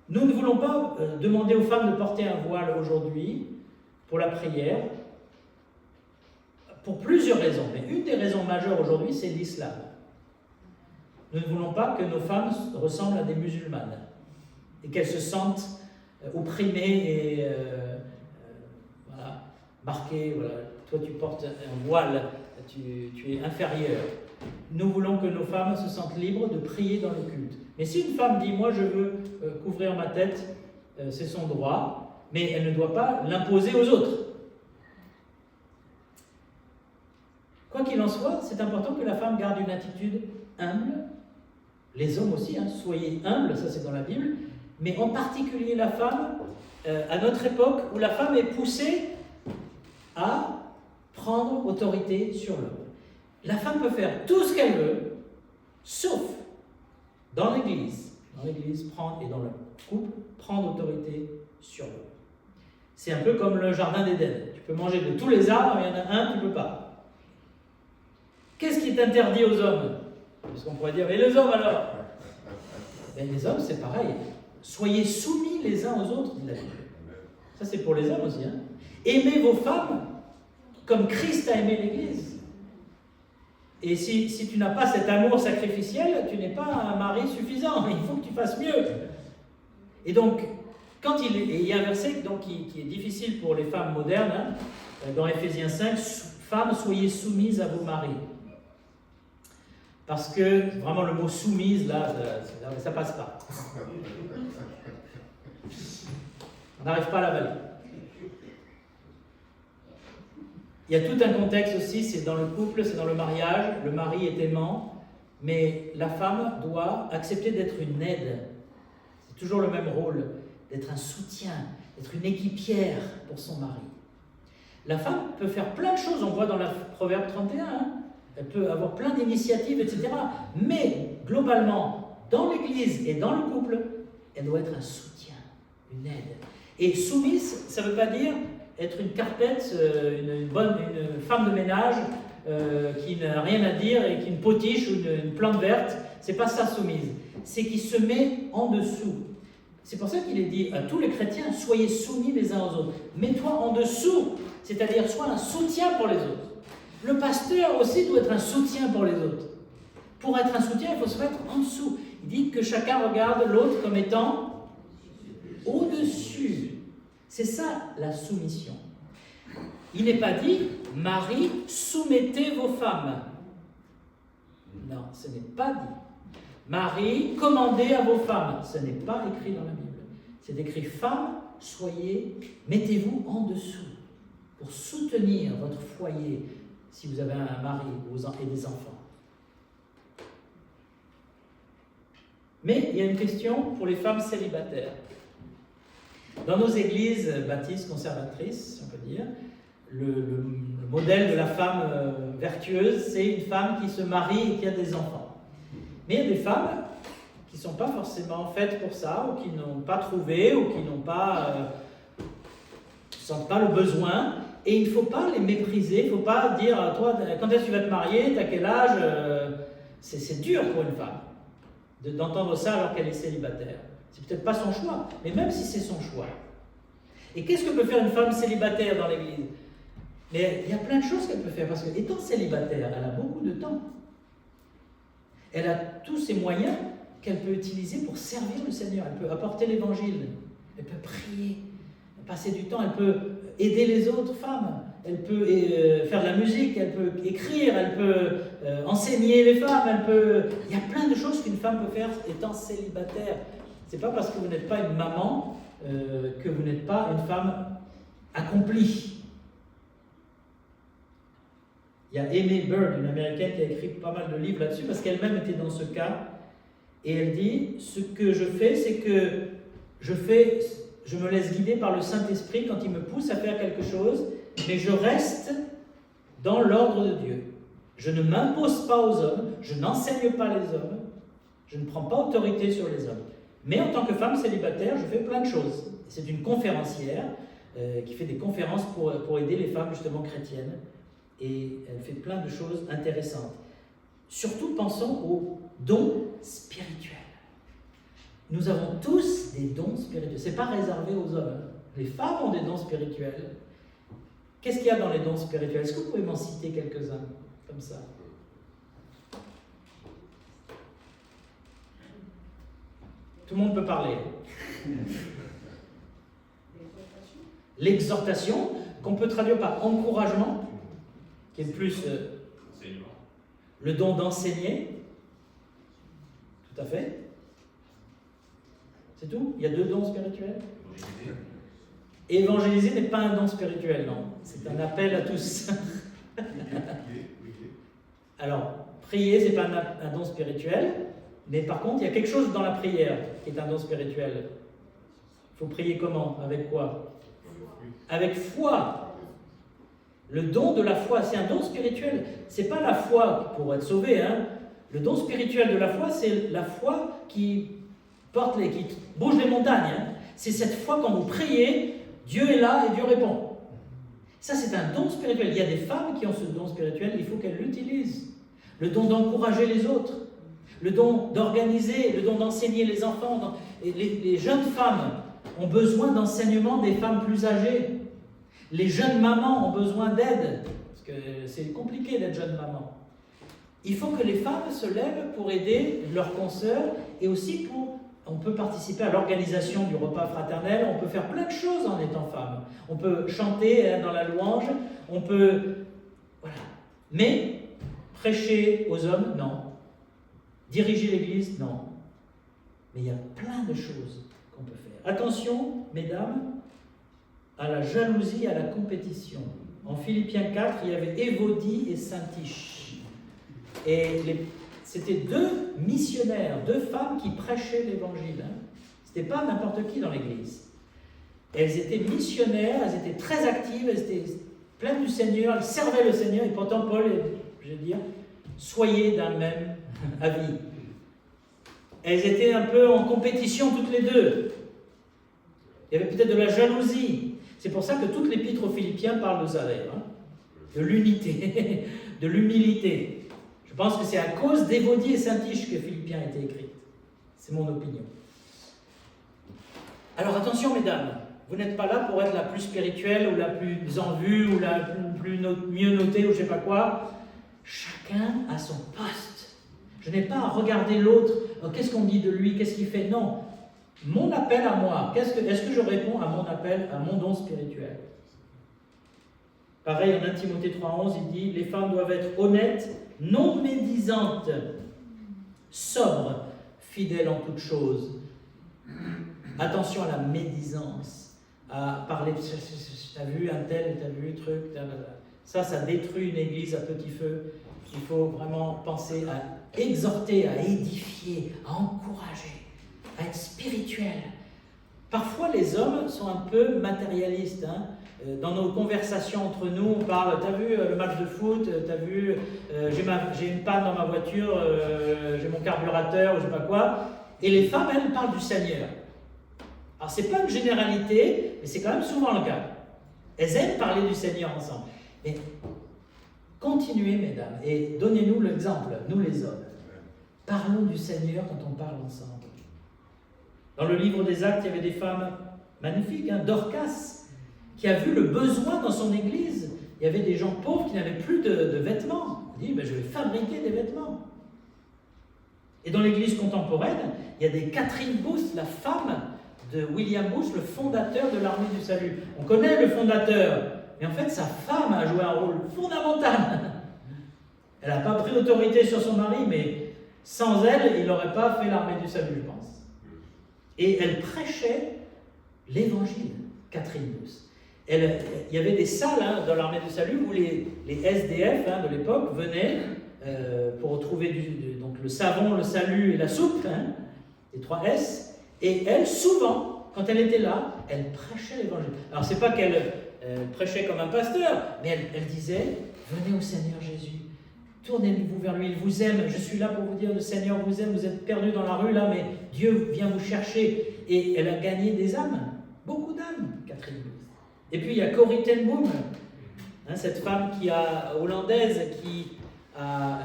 Nous ne voulons pas demander aux femmes de porter un voile aujourd'hui pour la prière, pour plusieurs raisons. Mais une des raisons majeures aujourd'hui, c'est l'islam. Nous ne voulons pas que nos femmes ressemblent à des musulmanes et qu'elles se sentent opprimées et voilà, marquées. Voilà. Toi, tu portes un voile, tu es inférieur. Nous voulons que nos femmes se sentent libres de prier dans le culte. Mais si une femme dit « moi je veux couvrir ma tête », c'est son droit, mais elle ne doit pas l'imposer aux autres. Quoi qu'il en soit, c'est important que la femme garde une attitude humble. Les hommes aussi, soyez humbles, ça c'est dans la Bible, mais en particulier la femme, à notre époque, où la femme est poussée à prendre autorité sur l'homme. La femme peut faire tout ce qu'elle veut, sauf dans l'Église. Dans l'Église, et dans le couple, prendre autorité sur l'homme. C'est un peu comme le jardin d'Éden. Tu peux manger de tous les arbres, mais il y en a un, tu ne peux pas. Qu'est-ce qui est interdit aux hommes? Parce qu'on pourrait dire, mais les hommes alors? Ben, les hommes, c'est pareil. Soyez soumis les uns aux autres, dit la Bible. Ça, c'est pour les hommes aussi. Aimez vos femmes comme Christ a aimé l'Église. Et si tu n'as pas cet amour sacrificiel, tu n'es pas un mari suffisant. Il faut que tu fasses mieux. Et donc, il y a un verset donc, qui est difficile pour les femmes modernes, dans Éphésiens 5, « Femmes, soyez soumises à vos maris ». Parce que, vraiment, le mot « soumise », là, ça passe pas. On n'arrive pas à l'avaler. Il y a tout un contexte aussi, c'est dans le couple, c'est dans le mariage, le mari est aimant, mais la femme doit accepter d'être une aide. C'est toujours le même rôle, d'être un soutien, d'être une équipière pour son mari. La femme peut faire plein de choses, on voit dans le Proverbe 31, elle peut avoir plein d'initiatives, etc. Mais globalement, dans l'Église et dans le couple, elle doit être un soutien, une aide. Et soumise, ça ne veut pas dire être une carpette, une femme de ménage qui n'a rien à dire et qui une potiche ou une plante verte. C'est pas ça soumise. C'est qui se met en dessous. C'est pour ça qu'il est dit à tous les chrétiens, soyez soumis les uns aux autres. Mets-toi en dessous, c'est-à-dire sois un soutien pour les autres. Le pasteur aussi doit être un soutien pour les autres. Pour être un soutien, il faut se mettre en dessous. Il dit que chacun regarde l'autre comme étant au-dessus. C'est ça la soumission. Il n'est pas dit « Marie, soumettez vos femmes ». Non, ce n'est pas dit. « Marie, commandez à vos femmes ». Ce n'est pas écrit dans la Bible. C'est écrit « Femmes, mettez-vous en dessous pour soutenir votre foyer si vous avez un mari et des enfants ». Mais il y a une question pour les femmes célibataires. Dans nos églises baptistes conservatrices, si on peut dire, le modèle de la femme vertueuse, c'est une femme qui se marie et qui a des enfants. Mais il y a des femmes qui ne sont pas forcément faites pour ça, ou qui n'ont pas trouvé, ou qui n'ont pas, sentent pas le besoin, et il ne faut pas les mépriser, il ne faut pas dire « Toi, quand est-ce que tu vas te marier? T'as quel âge ?» C'est dur pour une femme d'entendre ça alors qu'elle est célibataire. C'est peut-être pas son choix, mais même si c'est son choix. Et qu'est-ce que peut faire une femme célibataire dans l'église? Mais il y a plein de choses qu'elle peut faire, parce qu'étant célibataire, elle a beaucoup de temps. Elle a tous ces moyens qu'elle peut utiliser pour servir le Seigneur. Elle peut apporter l'évangile, elle peut prier, passer du temps, elle peut aider les autres femmes, elle peut faire de la musique, elle peut écrire, elle peut enseigner les femmes, il y a plein de choses qu'une femme peut faire étant célibataire. C'est pas parce que vous n'êtes pas une maman que vous n'êtes pas une femme accomplie. Il y a Amy Bird, une américaine, qui a écrit pas mal de livres là-dessus, parce qu'elle-même était dans ce cas. Et elle dit, ce que je fais, c'est que je me laisse guider par le Saint-Esprit quand il me pousse à faire quelque chose, mais je reste dans l'ordre de Dieu. Je ne m'impose pas aux hommes, je n'enseigne pas les hommes, je ne prends pas autorité sur les hommes. Mais en tant que femme célibataire, je fais plein de choses. C'est une conférencière, qui fait des conférences pour aider les femmes justement chrétiennes. Et elle fait plein de choses intéressantes. Surtout pensons aux dons spirituels. Nous avons tous des dons spirituels. Ce n'est pas réservé aux hommes. Les femmes ont des dons spirituels. Qu'est-ce qu'il y a dans les dons spirituels? Est-ce que vous pouvez m'en citer quelques-uns comme ça? Tout le monde peut parler. L'exhortation, qu'on peut traduire par encouragement, qui est plus le don d'enseigner. Tout à fait. C'est tout? Il y a 2 dons spirituels. Évangéliser n'est pas un don spirituel, non. C'est un appel à tous. Alors, prier, ce n'est pas un don spirituel, mais par contre, il y a quelque chose dans la prière qui est un don spirituel. Il faut prier comment? Avec quoi? Avec foi. Le don de la foi, c'est un don spirituel. Ce n'est pas la foi pour être sauvé. Le don spirituel de la foi, c'est la foi qui qui bouge les montagnes. C'est cette foi, quand vous priez, Dieu est là et Dieu répond. Ça, c'est un don spirituel. Il y a des femmes qui ont ce don spirituel, il faut qu'elles l'utilisent. Le don d'encourager les autres, le don d'organiser, le don d'enseigner les enfants. Les jeunes femmes ont besoin d'enseignement des femmes plus âgées. Les jeunes mamans ont besoin d'aide, parce que c'est compliqué d'être jeune maman. Il faut que les femmes se lèvent pour aider leurs consoeurs et aussi on peut participer à l'organisation du repas fraternel, on peut faire plein de choses en étant femme. On peut chanter dans la louange, on peut... Voilà. Mais prêcher aux hommes, non. Diriger l'Église, non. Mais il y a plein de choses qu'on peut faire. Attention, mesdames, à la jalousie, à la compétition. En Philippiens 4, il y avait Évodie et Syntyche. Et c'était 2 missionnaires, 2 femmes qui prêchaient l'Évangile. Ce n'était pas n'importe qui dans l'Église. Elles étaient missionnaires, elles étaient très actives, elles étaient pleines du Seigneur, elles servaient le Seigneur. Et pourtant, Paul, je vais dire, soyez d'un même avis. Elles étaient un peu en compétition toutes les 2. Il y avait peut-être de la jalousie. C'est pour ça que toute l'épître aux Philippiens parle de ça d'ailleurs, de l'unité, de l'humilité. Je pense que c'est à cause d'Évodie et Syntyche que Philippiens a été écrite. C'est mon opinion. Alors attention mesdames, vous n'êtes pas là pour être la plus spirituelle ou la plus en vue ou la mieux notée ou je ne sais pas quoi. Chacun a son poste. Je n'ai pas à regarder l'autre, qu'est-ce qu'on dit de lui, qu'est-ce qu'il fait. Non, mon appel à moi, est-ce que je réponds à mon appel, à mon don spirituel? Pareil, en 1 Timothée 3,11, il dit, les femmes doivent être honnêtes, non médisantes, sobres, fidèles en toutes choses. Attention à la médisance, à parler, t'as vu un tel, t'as vu un truc, ça détruit une église à petit feu. Il faut vraiment penser à exhorter, à édifier, à encourager, à être spirituel. Parfois, les hommes sont un peu matérialistes. Dans nos conversations entre nous, on parle, t'as vu le match de foot, t'as vu, j'ai une panne dans ma voiture, j'ai mon carburateur, ou je sais pas quoi. Et les femmes, elles, parlent du Seigneur. Alors, c'est pas une généralité, mais c'est quand même souvent le cas. Elles aiment parler du Seigneur ensemble. Mais continuez, mesdames, et donnez-nous l'exemple, nous les hommes. Parlons du Seigneur quand on parle ensemble. Dans le livre des Actes, il y avait des femmes magnifiques, Dorcas, qui a vu le besoin dans son église. Il y avait des gens pauvres qui n'avaient plus de vêtements. Elle dit, je vais fabriquer des vêtements. Et dans l'église contemporaine, il y a des Catherine Booth, la femme de William Booth, le fondateur de l'Armée du Salut. On connaît le fondateur, mais en fait, sa femme a joué un rôle fondamental. Elle n'a pas pris l'autorité sur son mari, mais sans elle, il n'aurait pas fait l'Armée du Salut, je pense. Et elle prêchait l'évangile, Catherine Booth. Il y avait des salles dans l'Armée du Salut où les SDF de l'époque venaient pour trouver donc le savon, le salut et la soupe, les 3 S. Et elle, souvent, quand elle était là, elle prêchait l'évangile. Alors, c'est pas qu'elle prêchait comme un pasteur, mais elle disait, venez au Seigneur Jésus, tournez-vous vers lui, il vous aime, je suis là pour vous dire, le Seigneur vous aime, vous êtes perdus dans la rue là, mais Dieu vient vous chercher. Et elle a gagné des âmes, beaucoup d'âmes, Catherine Booth. Et puis il y a Corrie ten Boom, cette femme hollandaise qui a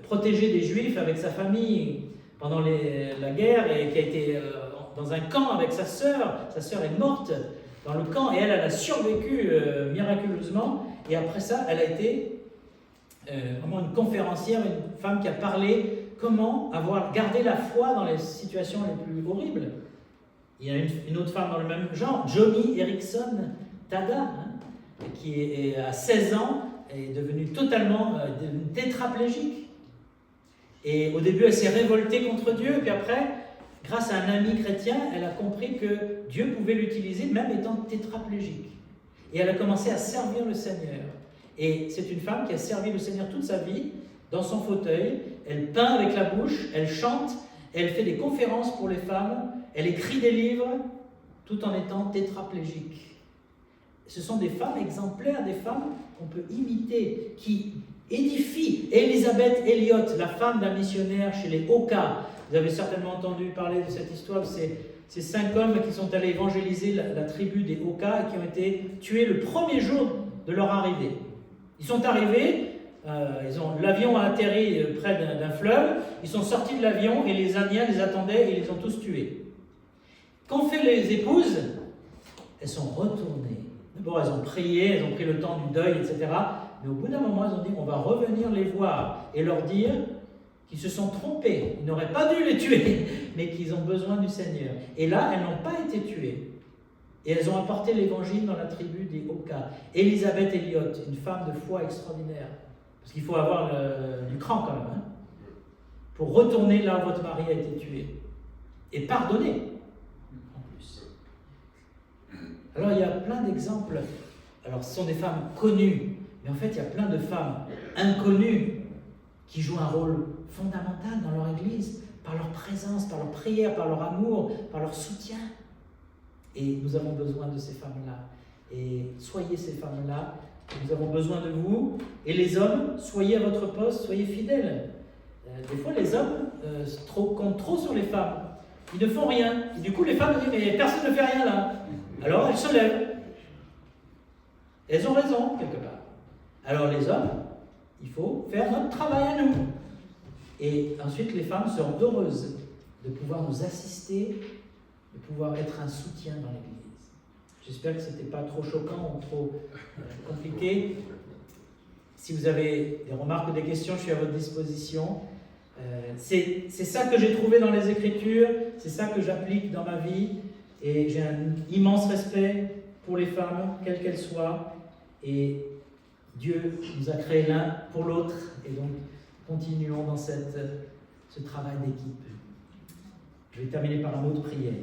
protégé des Juifs avec sa famille pendant la guerre et qui a été dans un camp avec sa sœur. Sa sœur est morte dans le camp et elle a survécu miraculeusement. Et après ça, elle a été vraiment une conférencière, une femme qui a parlé comment avoir gardé la foi dans les situations les plus horribles. Il y a une autre femme dans le même genre, Joni Eareckson Tada, qui à 16 ans est devenue totalement tétraplégique. Et au début, elle s'est révoltée contre Dieu, puis après, grâce à un ami chrétien, elle a compris que Dieu pouvait l'utiliser même étant tétraplégique. Et elle a commencé à servir le Seigneur. Et c'est une femme qui a servi le Seigneur toute sa vie, dans son fauteuil. Elle peint avec la bouche, elle chante, elle fait des conférences pour les femmes, elle écrit des livres, tout en étant tétraplégique. Ce sont des femmes exemplaires, des femmes qu'on peut imiter, qui édifient. Elizabeth Elliot, la femme d'un missionnaire chez les Oka. Vous avez certainement entendu parler de cette histoire. Ces 5 hommes qui sont allés évangéliser la tribu des Oka et qui ont été tués le premier jour de leur arrivée. Ils sont arrivés, l'avion a atterri près d'un fleuve, ils sont sortis de l'avion et les Indiens les attendaient et les ont tous tués. Qu'ont fait les épouses? Elles sont retournées. D'abord, elles ont prié, elles ont pris le temps du deuil, etc. Mais au bout d'un moment, elles ont dit, on va revenir les voir et leur dire qu'ils se sont trompés. Ils n'auraient pas dû les tuer, mais qu'ils ont besoin du Seigneur. Et là, elles n'ont pas été tuées. Et elles ont apporté l'évangile dans la tribu des Oka. Elizabeth Elliot, une femme de foi extraordinaire. Parce qu'il faut avoir du cran quand même, pour retourner là où votre mari a été tué. Et pardonner, en plus. Alors il y a plein d'exemples. Alors ce sont des femmes connues, mais en fait il y a plein de femmes inconnues qui jouent un rôle fondamental dans leur église, par leur présence, par leur prière, par leur amour, par leur soutien. Et nous avons besoin de ces femmes-là. Et soyez ces femmes-là. Nous avons besoin de vous. Et les hommes, soyez à votre poste, soyez fidèles. Des fois, les hommes comptent trop sur les femmes. Ils ne font rien. Et du coup, les femmes disent, mais personne ne fait rien là. Alors, elles se lèvent. Elles ont raison, quelque part. Alors, les hommes, il faut faire notre travail à nous. Et ensuite, les femmes seront heureuses de pouvoir nous assister, de pouvoir être un soutien dans l'Église. J'espère que ce n'était pas trop choquant ou trop compliqué. Si vous avez des remarques ou des questions, je suis à votre disposition. C'est ça que j'ai trouvé dans les Écritures, c'est ça que j'applique dans ma vie, et j'ai un immense respect pour les femmes, quelles qu'elles soient, et Dieu nous a créés l'un pour l'autre, et donc continuons dans ce travail d'équipe. Je vais terminer par un mot de prière.